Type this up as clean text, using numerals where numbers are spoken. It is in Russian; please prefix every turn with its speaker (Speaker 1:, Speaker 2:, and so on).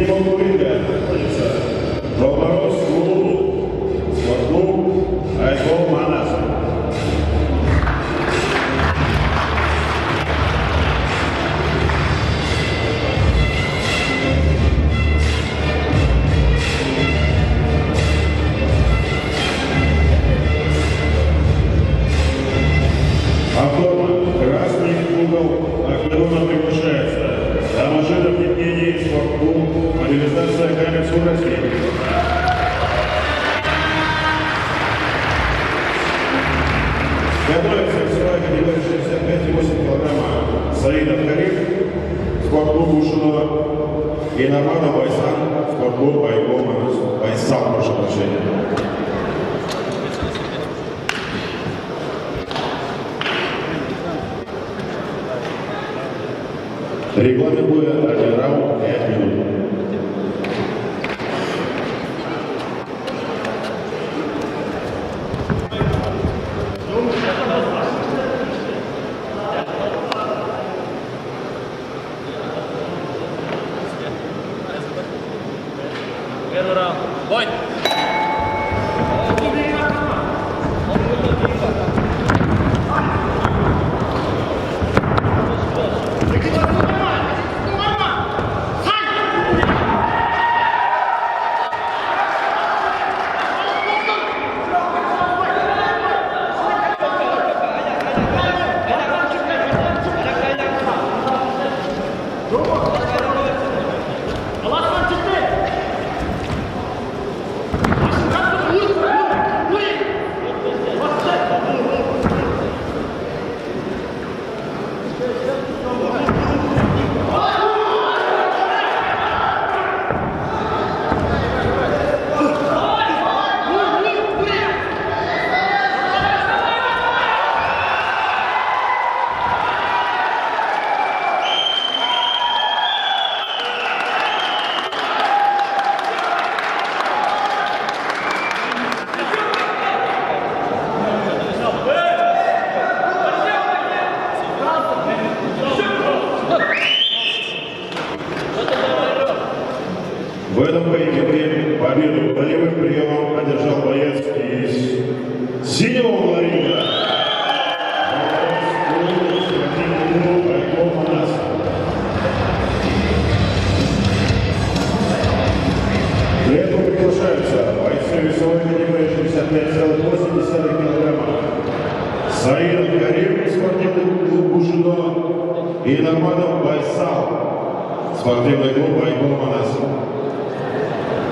Speaker 1: синего клубика находится Долморос Лулу, спортклуб Айкол Манас. Автобус, красный угол, октагона приглашается. Дамажидов Евгений, спортклуб, мобилизация Каменской России. Готовится весовая категория 65,8 килограмма Саидов Карим, спортклуб Ушинова, и Норманов Байсан, спортклуб Айкол Манас. Байсан, прошу прощения. Регламент будет 1 раунд 5 минут.
Speaker 2: Первый раунд. Бой!
Speaker 1: В этом поединке победу болевым приемом одержал боец из синего угла ринга. Для этого приглашаются бойцы весовой категории 65,8 килограмма Саид Карим, спортивный клуб Бушидо, и Норманов Байсал, спортивный клуб Айкол Манас.